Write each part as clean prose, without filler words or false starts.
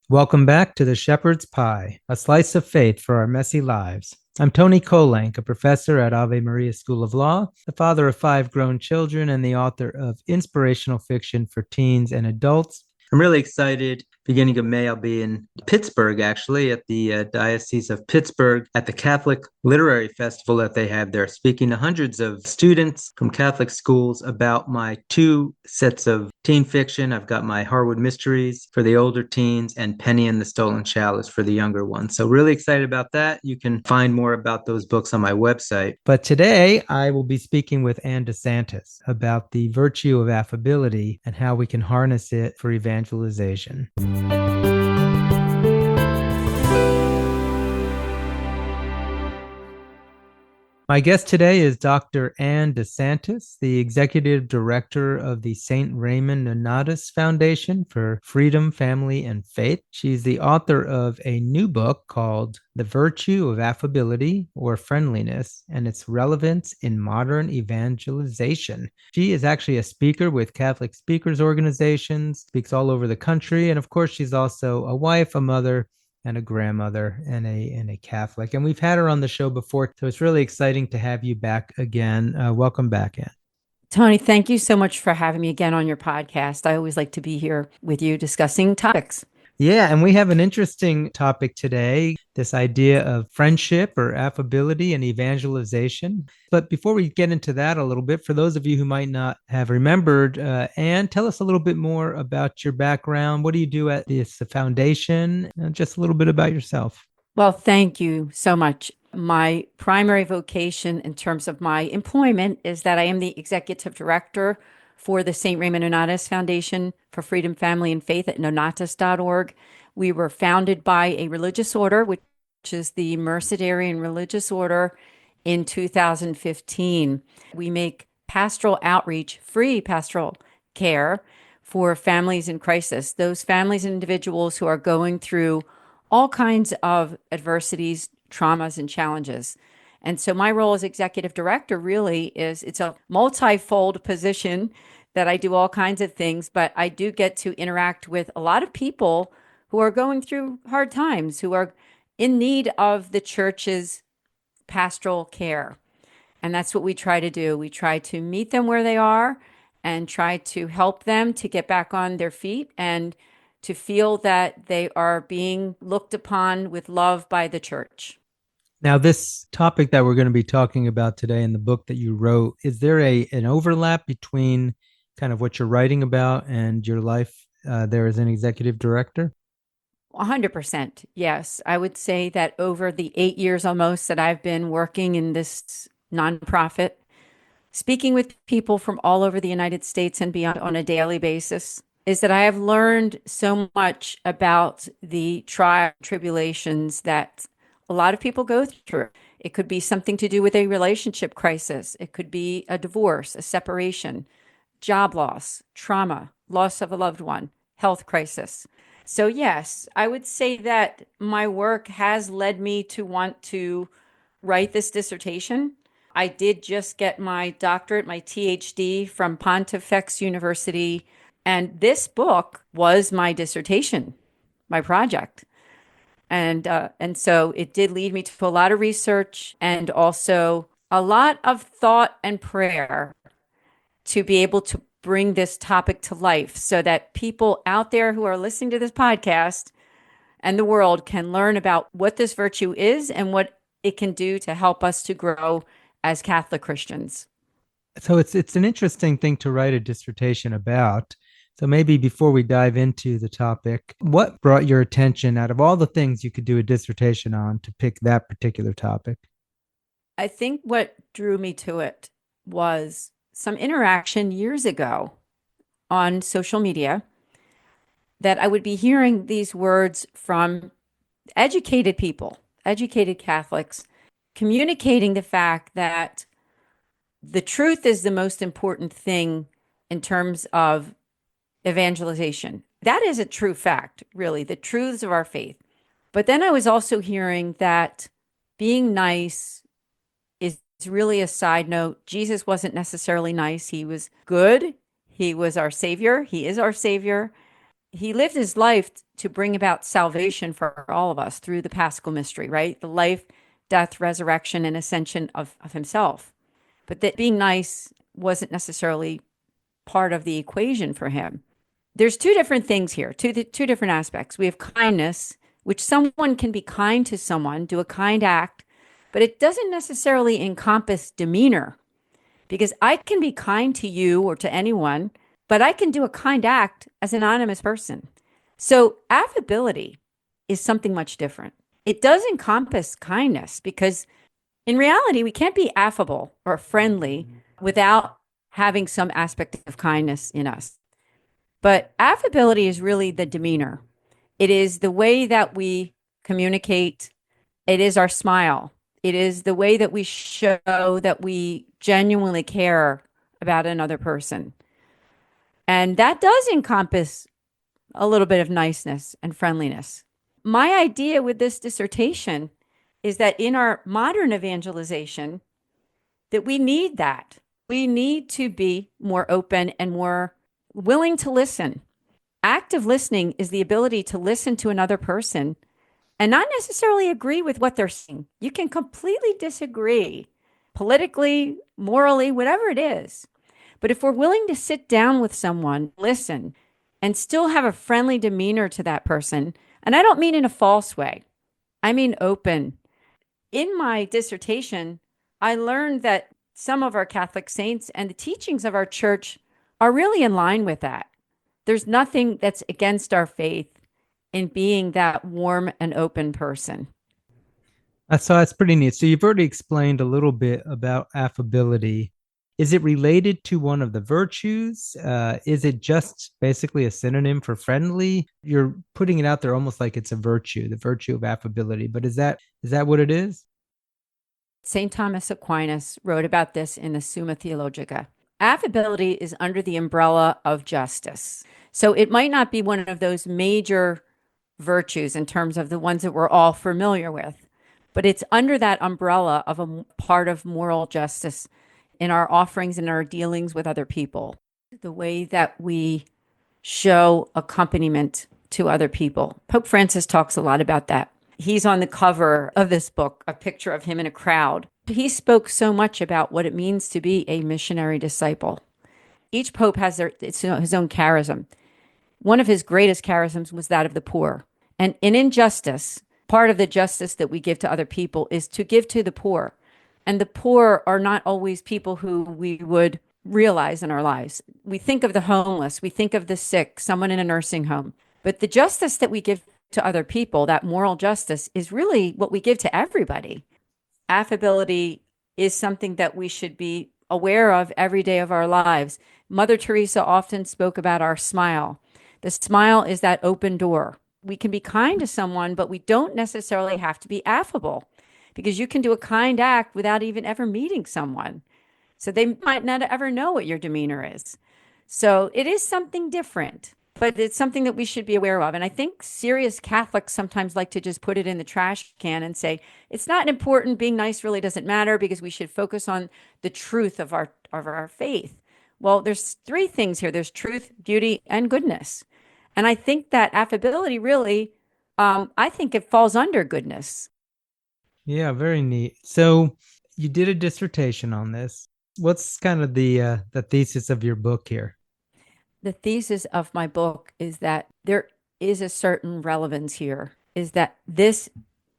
Welcome back to the Shepherd's Pie, a slice of faith for our messy lives. I'm Tony Kolenc, a professor at Ave Maria School of Law, the father of 5 grown children, and the author of inspirational fiction for teens and adults. I'm really excited. Beginning of May, I'll be in Pittsburgh, actually, at the Diocese of Pittsburgh at the Catholic Literary Festival that they have there, speaking to hundreds of students from Catholic schools about my 2 sets of teen fiction. I've got my Harwood Mysteries for the older teens and Penny and the Stolen Chalice for the younger ones. So really excited about that. You can find more about those books on my website. But today I will be speaking with DeSantis about the virtue of affability and how we can harness it for evangelization. My guest today is Dr. Ann DeSantis, the Executive Director of the St. Raymond Nonnatus Foundation for Freedom, Family, and Faith. She's the author of a new book called The Virtue of Affability, or Friendliness, and its Relevance in Modern Evangelization. She is actually a speaker with Catholic Speakers Organizations, speaks all over the country, and of course she's also a wife, a mother, and a grandmother, and a Catholic. And we've had her on the show before, so it's really exciting to have you back again. Welcome back, Ann. Tony, thank you so much for having me again on your podcast. I always like to be here with you discussing topics. Yeah, and we have an interesting topic today, this idea of friendship or affability and evangelization. But before we get into that a little bit, for those of you who might not have remembered, Ann, tell us a little bit more about your background. What do you do at this foundation? Just a little bit about yourself. Well, thank you so much. My primary vocation in terms of my employment is that I am the executive director for the St. Raymond Nonnatus Foundation for Freedom, Family, and Faith at nonnatus.org. We were founded by a religious order, which is the Mercedarian Religious Order, in 2015. We make pastoral outreach, free pastoral care for families in crisis, those families and individuals who are going through all kinds of adversities, traumas, and challenges. And so my role as executive director really is, it's a multifold position that I do all kinds of things, but I do get to interact with a lot of people who are going through hard times, who are in need of the church's pastoral care. And that's what we try to do. We try to meet them where they are and try to help them to get back on their feet and to feel that they are being looked upon with love by the church. Now, this topic that we're going to be talking about today in the book that you wrote, is there an overlap between kind of what you're writing about and your life there as an executive director? 100%. Yes. I would say that over the 8 years almost that I've been working in this nonprofit, speaking with people from all over the United States and beyond on a daily basis, is that I have learned so much about the trials and tribulations that a lot of people go through. It could be something to do with a relationship crisis. It could be a divorce, a separation, job loss, trauma, loss of a loved one, health crisis. So yes, I would say that my work has led me to want to write this dissertation. I did just get my doctorate, my THD from Pontifex University, and this book was my dissertation, my project. And so it did lead me to a lot of research and also a lot of thought and prayer to be able to bring this topic to life so that people out there who are listening to this podcast and the world can learn about what this virtue is and what it can do to help us to grow as Catholic Christians. So it's an interesting thing to write a dissertation about. So maybe before we dive into the topic, what brought your attention out of all the things you could do a dissertation on to pick that particular topic? I think what drew me to it was some interaction years ago on social media that I would be hearing these words from educated people, educated Catholics, communicating the fact that the truth is the most important thing in terms of evangelization. that is a true fact, really, the truths of our faith. But then I was also hearing that being nice is really a side note. Jesus wasn't necessarily nice. He was good. He was our savior. He is our savior. He lived his life to bring about salvation for all of us through the Paschal mystery, right? The life, death, resurrection, and ascension of himself. But that being nice wasn't necessarily part of the equation for him. There's two different things here, two different aspects. We have kindness, which someone can be kind to someone, do a kind act, but it doesn't necessarily encompass demeanor, because I can be kind to you or to anyone, but I can do a kind act as an anonymous person. So affability is something much different. It does encompass kindness, because in reality, we can't be affable or friendly without having some aspect of kindness in us. But affability is really the demeanor. It is the way that we communicate. It is our smile. It is the way that we show that we genuinely care about another person. And that does encompass a little bit of niceness and friendliness. My idea with this dissertation is that in our modern evangelization, that we need that. We need to be more open and more willing to listen. Active listening is the ability to listen to another person and not necessarily agree with what they're saying. You can completely disagree politically, morally, whatever it is. But if we're willing to sit down with someone, listen, and still have a friendly demeanor to that person, and I don't mean in a false way, I mean open. In my dissertation, I learned that some of our Catholic saints and the teachings of our church are really in line with that. There's nothing that's against our faith in being that warm and open person. So that's pretty neat. So you've already explained a little bit about affability. Is it related to one of the virtues? Is it just basically a synonym for friendly? You're putting it out there almost like it's a virtue, the virtue of affability. But is that what it is? St. Thomas Aquinas wrote about this in the Summa Theologica. Affability is under the umbrella of justice. So it might not be one of those major virtues in terms of the ones that we're all familiar with, but it's under that umbrella of a part of moral justice in our offerings and our dealings with other people. The way that we show accompaniment to other people. Pope Francis talks a lot about that. He's on the cover of this book, a picture of him in a crowd. He spoke so much about what it means to be a missionary disciple. Each pope has his own charism. One of his greatest charisms was that of the poor. And in injustice, part of the justice that we give to other people is to give to the poor. And the poor are not always people who we would realize in our lives. We think of the homeless, we think of the sick, someone in a nursing home. But the justice that we give to other people, that moral justice, is really what we give to everybody. Affability is something that we should be aware of every day of our lives. Mother Teresa often spoke about our smile. The smile is that open door. We can be kind to someone, but we don't necessarily have to be affable, because you can do a kind act without even ever meeting someone. So they might not ever know what your demeanor is. So it is something different, but it's something that we should be aware of. And I think serious Catholics sometimes like to just put it in the trash can and say, it's not important. Being nice really doesn't matter, because we should focus on the truth of our faith. Well, there's three things here. There's truth, beauty, and goodness. And I think that affability really, I think it falls under goodness. Yeah, very neat. So you did a dissertation on this. What's kind of the thesis of your book here? The thesis of my book is that there is a certain relevance here, is that this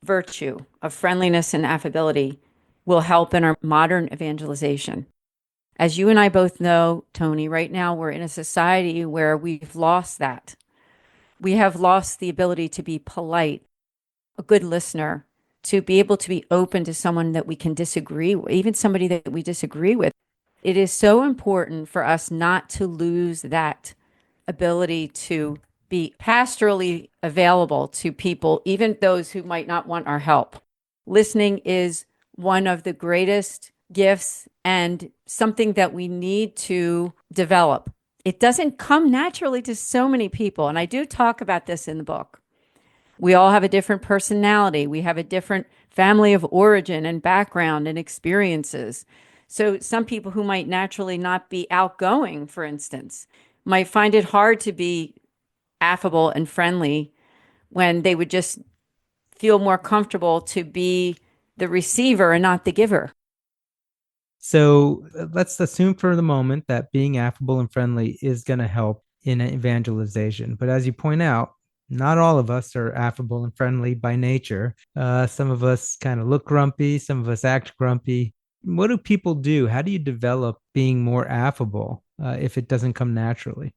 virtue of friendliness and affability will help in our modern evangelization. As you and I both know, Tony, right now we're in a society where we've lost that. We have lost the ability to be polite, a good listener, to be able to be open to someone that we can disagree with, even somebody that we disagree with. It is so important for us not to lose that ability to be pastorally available to people, even those who might not want our help. Listening is one of the greatest gifts and something that we need to develop It doesn't come naturally to so many people. And I do talk about this in the book. We all have a different personality. We have a different family of origin and background and experiences. So some people who might naturally not be outgoing, for instance, might find it hard to be affable and friendly when they would just feel more comfortable to be the receiver and not the giver. So let's assume for the moment that being affable and friendly is going to help in evangelization. But as you point out, not all of us are affable and friendly by nature. Some of us kind of look grumpy, some of us act grumpy. What do people do? How do you develop being more affable if it doesn't come naturally?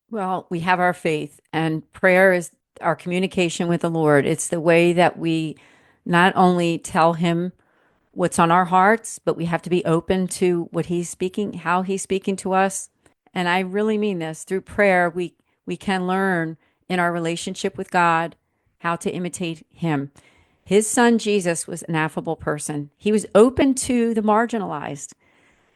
Well, we have our faith, and prayer is our communication with the Lord. It's the way that we not only tell Him what's on our hearts, but we have to be open to what He's speaking, how He's speaking to us. And I really mean this. Through prayer, we can learn in our relationship with God how to imitate Him. His son Jesus was an affable person. He was open to the marginalized.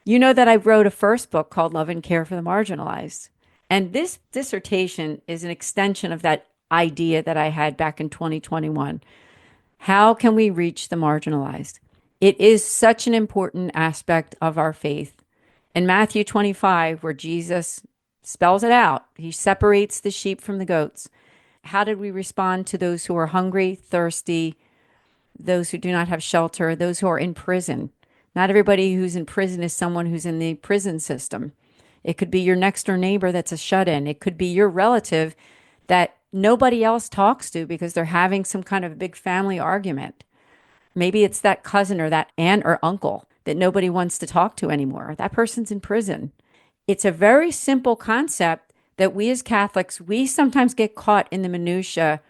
You know that I wrote a first book called Love and Care for the Marginalized. And this dissertation is an extension of that idea that I had back in 2021. How can we reach the marginalized? It is such an important aspect of our faith. In Matthew 25, where Jesus spells it out, he separates the sheep from the goats. How did we respond to those who are hungry, thirsty, those who do not have shelter, those who are in prison? Not everybody who's in prison is someone who's in the prison system. It could be your next door neighbor that's a shut in. It could be your relative that nobody else talks to because they're having some kind of a big family argument. Maybe it's that cousin or that aunt or uncle that nobody wants to talk to anymore. That person's in prison. It's a very simple concept that we as Catholics, we sometimes get caught in the minutia.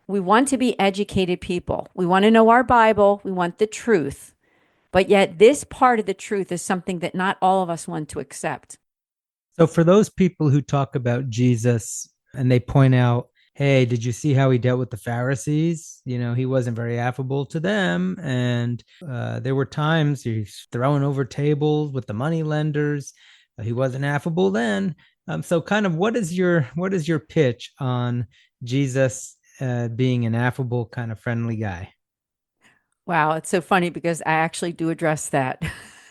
We want to be educated people. We want to know our Bible. We want the truth. But yet this part of the truth is something that not all of us want to accept. So for those people who talk about Jesus and they point out, hey, did you see how he dealt with the Pharisees? You know, he wasn't very affable to them. And there were times he's throwing over tables with the money lenders. He wasn't affable then. So kind of what is your pitch on Jesus being an affable, kind of friendly guy? Wow, it's so funny because I actually do address that.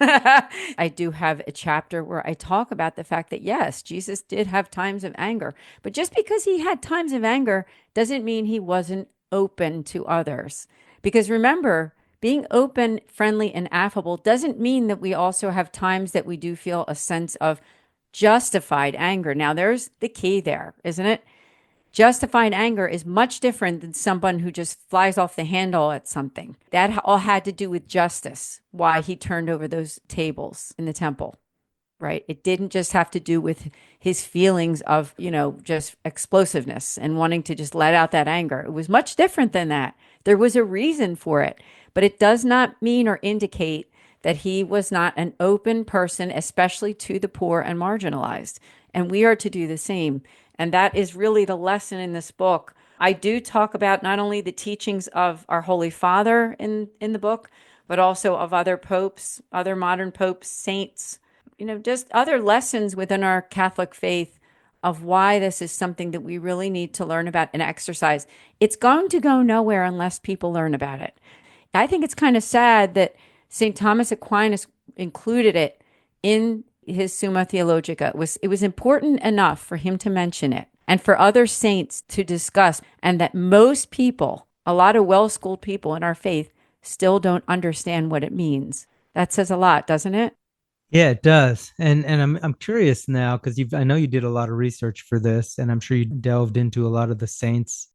I do have a chapter where I talk about the fact that yes, Jesus did have times of anger, but just because he had times of anger doesn't mean he wasn't open to others. Because remember, being open, friendly, and affable doesn't mean that we also have times that we do feel a sense of justified anger. Now, there's the key there, isn't it? Justified anger is much different than someone who just flies off the handle at something. That all had to do with justice, why he turned over those tables in the temple, right? It didn't just have to do with his feelings of, just explosiveness and wanting to just let out that anger. It was much different than that. There was a reason for it, but it does not mean or indicate that he was not an open person, especially to the poor and marginalized. And we are to do the same. And that is really the lesson in this book. I do talk about not only the teachings of our Holy Father in the book, but also of other popes, other modern popes, saints, just other lessons within our Catholic faith of why this is something that we really need to learn about and exercise. It's going to go nowhere unless people learn about it. I think it's kind of sad that St. Thomas Aquinas included it in his Summa Theologica. It was important enough for him to mention it and for other saints to discuss, and that most people, a lot of well-schooled people in our faith, still don't understand what it means. That says a lot, doesn't it? Yeah, it does. And I'm curious now because I know you did a lot of research for this, and I'm sure you delved into a lot of the saints.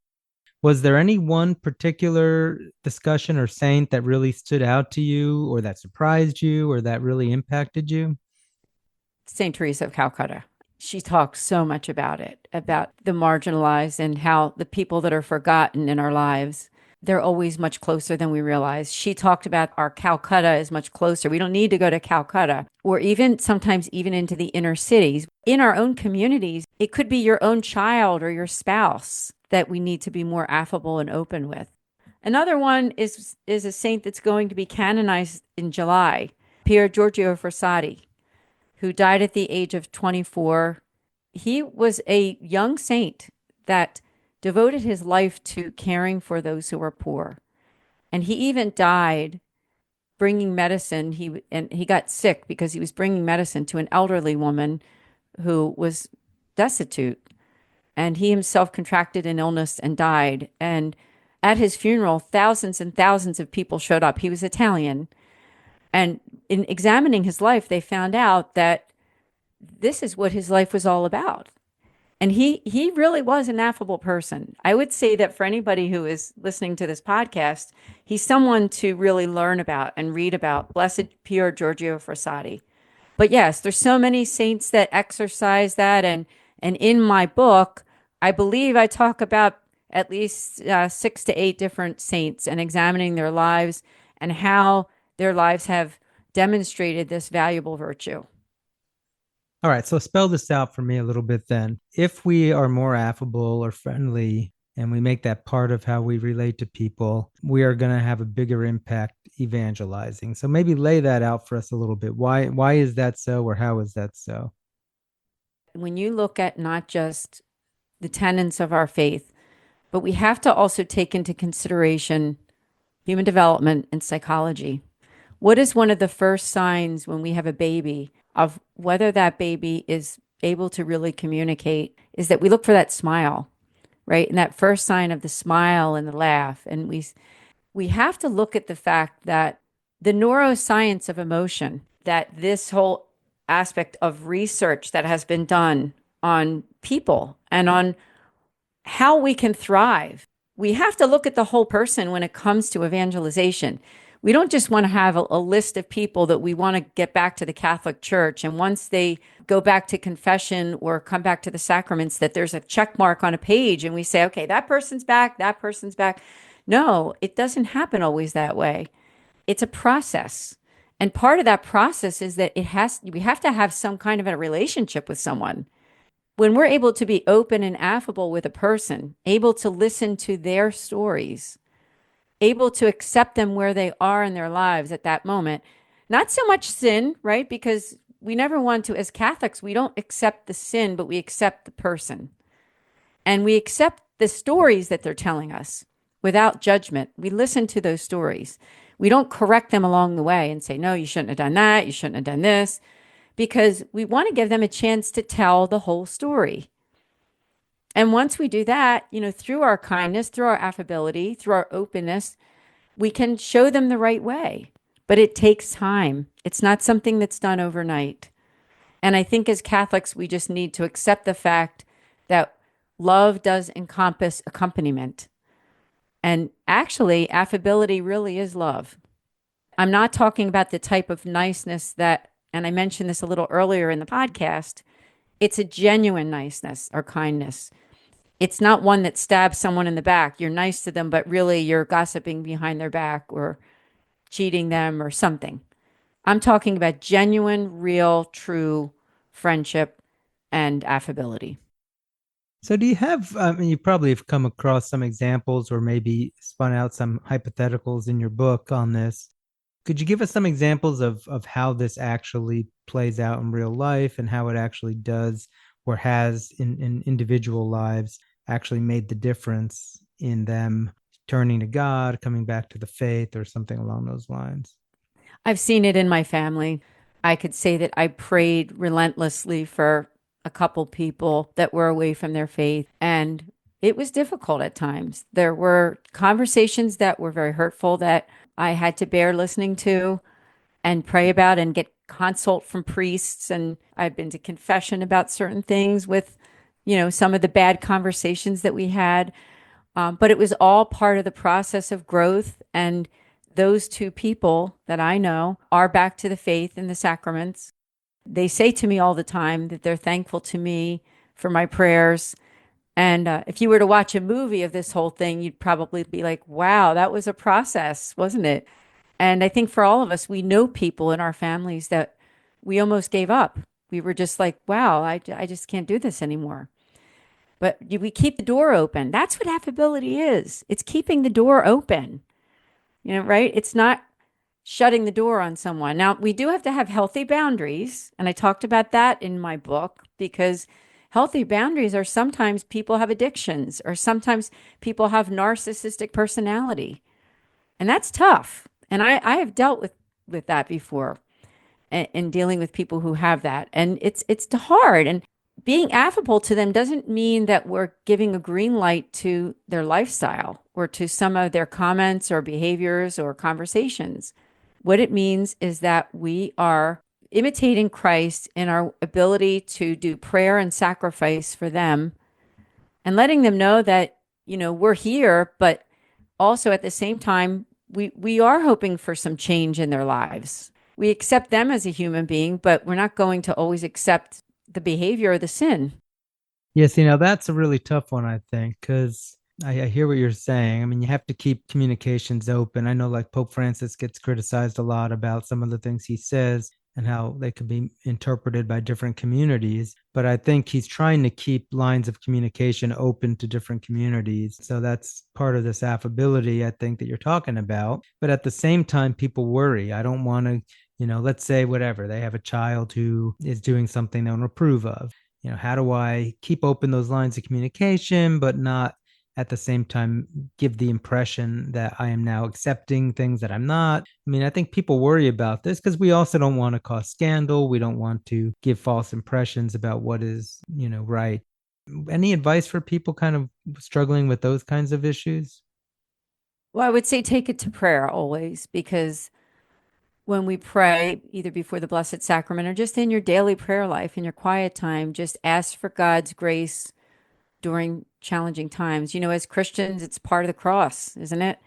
Was there any one particular discussion or saint that really stood out to you, or that surprised you, or that really impacted you? St. Teresa of Calcutta. She talks so much about it, about the marginalized and how the people that are forgotten in our lives, they're always much closer than we realize. She talked about our Calcutta is much closer. We don't need to go to Calcutta or even sometimes even into the inner cities. In our own communities, it could be your own child or your spouse that we need to be more affable and open with. Another one is a saint that's going to be canonized in July, Pier Giorgio Frassati, who died at the age of 24. he was a young saint that devoted his life to caring for those who were poor. And he even died bringing medicine. He got sick because he was bringing medicine to an elderly woman who was destitute. And he himself contracted an illness and died. And at his funeral, thousands and thousands of people showed up. He was Italian. And in examining his life, they found out that this is what his life was all about. And he really was an affable person. I would say that for anybody who is listening to this podcast, he's someone to really learn about and read about. Blessed Pier Giorgio Frassati. But yes, there's so many saints that exercise that, and in my book, I believe I talk about at least 6 to 8 different saints and examining their lives and how their lives have demonstrated this valuable virtue. All right, so spell this out for me a little bit then. If we are more affable or friendly and we make that part of how we relate to people, we are going to have a bigger impact evangelizing. So maybe lay that out for us a little bit. Why is that so, or how is that so? When you look at not just the tenets of our faith, but we have to also take into consideration human development and psychology. What is one of the first signs when we have a baby of whether that baby is able to really communicate is that we look for that smile, right? And that first sign of the smile and the laugh. And we have to look at the fact that the neuroscience of emotion, that this whole aspect of research that has been done on people and on how we can thrive. We have to look at the whole person when it comes to evangelization. We don't just want to have a list of people that we want to get back to the Catholic Church. And once they go back to confession or come back to the sacraments, that there's a check mark on a page and we say, okay, that person's back, that person's back. No, it doesn't happen always that way. It's a process. And part of that process is that we have to have some kind of a relationship with someone. When we're able to be open and affable with a person, able to listen to their stories, able to accept them where they are in their lives at that moment, not so much sin, right? Because we never want to, as Catholics, we don't accept the sin, but we accept the person. And we accept the stories that they're telling us without judgment. We listen to those stories. We don't correct them along the way and say, no, you shouldn't have done that. You shouldn't have done this. Because we want to give them a chance to tell the whole story. And once we do that, through our kindness, through our affability, through our openness, we can show them the right way. But it takes time. It's not something that's done overnight. And I think as Catholics, we just need to accept the fact that love does encompass accompaniment. And actually, affability really is love. I'm not talking about the type of niceness that, and I mentioned this a little earlier in the podcast, it's a genuine niceness or kindness. It's not one that stabs someone in the back. You're nice to them, but really you're gossiping behind their back or cheating them or something. I'm talking about genuine, real, true friendship and affability. So do you have, I mean, you probably have come across some examples or maybe spun out some hypotheticals in your book on this. Could you give us some examples of how this actually plays out in real life and how it actually does or has in individual lives actually made the difference in them turning to God, coming back to the faith, or something along those lines? I've seen it in my family. I could say that I prayed relentlessly for a couple people that were away from their faith, and it was difficult at times. There were conversations that were very hurtful that I had to bear listening to and pray about and get consult from priests. And I've been to confession about certain things with, some of the bad conversations that we had. But it was all part of the process of growth. And those two people that I know are back to the faith and the sacraments. They say to me all the time that they're thankful to me for my prayers. And if you were to watch a movie of this whole thing, you'd probably be like, wow, that was a process, wasn't it? And I think for all of us, we know people in our families that we almost gave up. We were just like, wow, I just can't do this anymore. But we keep the door open. That's what affability is. It's keeping the door open, right? It's not shutting the door on someone. Now, we do have to have healthy boundaries. And I talked about that in my book because Healthy boundaries are sometimes people have addictions, or sometimes people have narcissistic personality. And that's tough. And I have dealt with that before in dealing with people who have that. And it's hard. And being affable to them doesn't mean that we're giving a green light to their lifestyle or to some of their comments or behaviors or conversations. What it means is that we are imitating Christ in our ability to do prayer and sacrifice for them and letting them know that, we're here, but also at the same time, we are hoping for some change in their lives. We accept them as a human being, but we're not going to always accept the behavior or the sin. Yes, that's a really tough one, I think, because I hear what you're saying. I mean, you have to keep communications open. I know, like, Pope Francis gets criticized a lot about some of the things he says and how they could be interpreted by different communities. But I think he's trying to keep lines of communication open to different communities. So that's part of this affability, I think, that you're talking about. But at the same time, people worry. I don't want to, let's say whatever, they have a child who is doing something they don't approve of. How do I keep open those lines of communication, but not at the same time give the impression that I am now accepting things that I'm not? I mean, I think people worry about this because we also don't want to cause scandal. We don't want to give false impressions about what is, right. Any advice for people kind of struggling with those kinds of issues? Well, I would say take it to prayer always, because when we pray, either before the Blessed Sacrament or just in your daily prayer life, in your quiet time, just ask for God's grace during challenging times. As Christians, it's part of the cross, isn't it?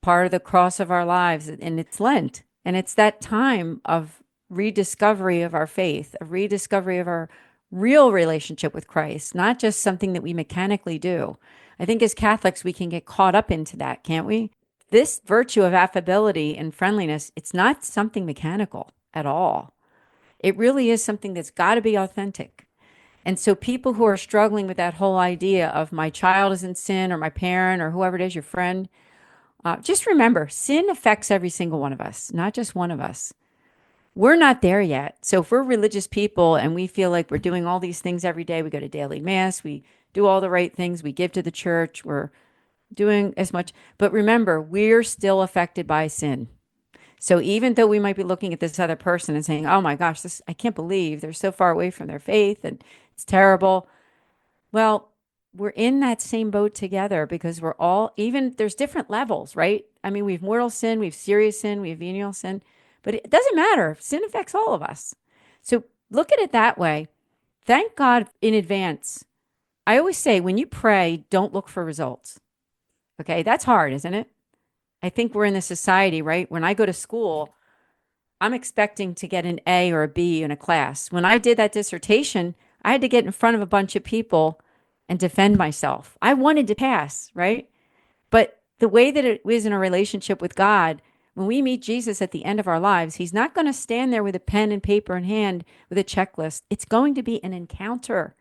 Part of the cross of our lives, and it's Lent. And it's that time of rediscovery of our faith, a rediscovery of our real relationship with Christ, not just something that we mechanically do. I think as Catholics, we can get caught up into that, can't we? This virtue of affability and friendliness, it's not something mechanical at all. It really is something that's got to be authentic. And so people who are struggling with that whole idea of my child is in sin, or my parent, or whoever it is, your friend, just remember, sin affects every single one of us, not just one of us. We're not there yet. So if we're religious people and we feel like we're doing all these things every day, we go to daily mass, we do all the right things, we give to the church, we're doing as much. But remember, we're still affected by sin. So even though we might be looking at this other person and saying, oh my gosh, I can't believe they're so far away from their faith and it's terrible. Well, we're in that same boat together, because we're all, even there's different levels, right? I mean, we have mortal sin, we have serious sin, we have venial sin, but it doesn't matter. Sin affects all of us. So look at it that way. Thank God in advance. I always say, when you pray, don't look for results. Okay, that's hard, isn't it? I think we're in the society, right? When I go to school, I'm expecting to get an A or a B in a class. When I did that dissertation, I had to get in front of a bunch of people and defend myself. I wanted to pass, right? But the way that it is in a relationship with God, when we meet Jesus at the end of our lives, he's not going to stand there with a pen and paper in hand with a checklist. It's going to be an encounter.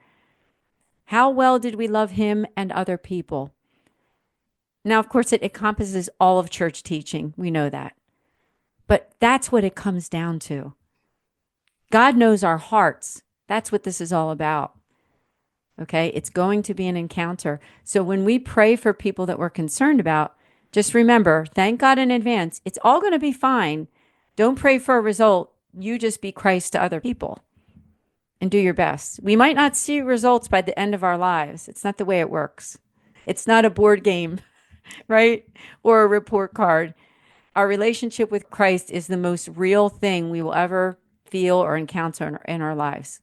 How well did we love him and other people? Now, of course, it encompasses all of church teaching. We know that. But that's what it comes down to. God knows our hearts. That's what this is all about. Okay? It's going to be an encounter. So when we pray for people that we're concerned about, just remember, thank God in advance. It's all going to be fine. Don't pray for a result. You just be Christ to other people and do your best. We might not see results by the end of our lives. It's not the way it works. It's not a board game, right? Or a report card. Our relationship with Christ is the most real thing we will ever feel or encounter in our lives.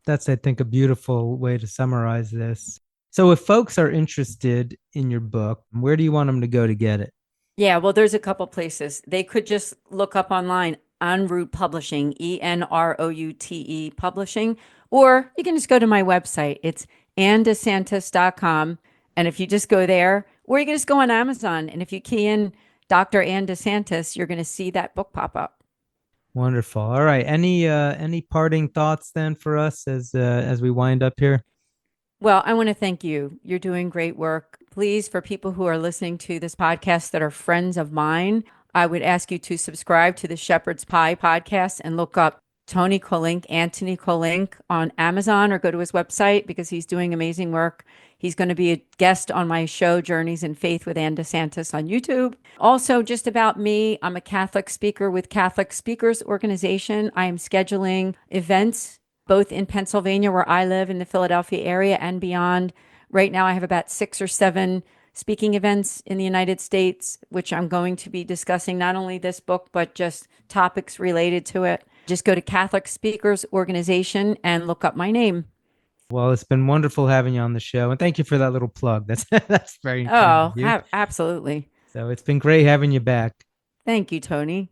That's, I think, a beautiful way to summarize this. So if folks are interested in your book, where do you want them to go to get it? Yeah, well, there's a couple places. They could just look up online, Enroute Publishing, ENROUTE Publishing, or you can just go to my website. It's andesantis.com. And if you just go there, or you can just go on Amazon, and if you key in Dr. Ann DeSantis, you're going to see that book pop up. Wonderful. All right. Any parting thoughts then for us as we wind up here? Well, I want to thank you. You're doing great work. Please, for people who are listening to this podcast that are friends of mine, I would ask you to subscribe to the Shepherd's Pie podcast and look up Tony Kolenc, Antony Kolenc on Amazon, or go to his website because he's doing amazing work. He's going to be a guest on my show, Journeys in Faith with DeSantis on YouTube. Also, just about me, I'm a Catholic speaker with Catholic Speakers Organization. I am scheduling events both in Pennsylvania, where I live, in the Philadelphia area, and beyond. Right now, I have about 6 or 7 speaking events in the United States, which I'm going to be discussing not only this book, but just topics related to it. Just go to Catholic Speakers Organization and look up my name. Well, it's been wonderful having you on the show, and thank you for that little plug. That's very kind of Oh, you. absolutely. So it's been great having you back. Thank you, Tony.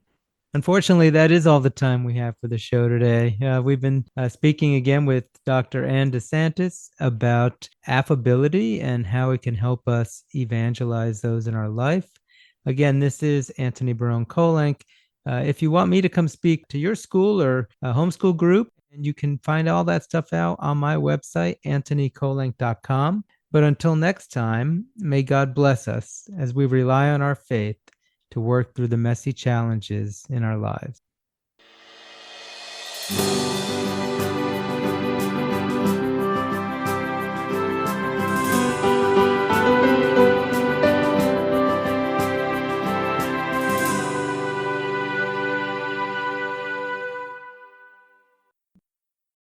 Unfortunately, that is all the time we have for the show today. We've been speaking again with Dr. Ann DeSantis about affability and how it can help us evangelize those in our life. Again, this is Antony Barone Kolenc. If you want me to come speak to your school or a homeschool group, and you can find all that stuff out on my website, antonykolenc.com. But until next time, may God bless us as we rely on our faith to work through the messy challenges in our lives.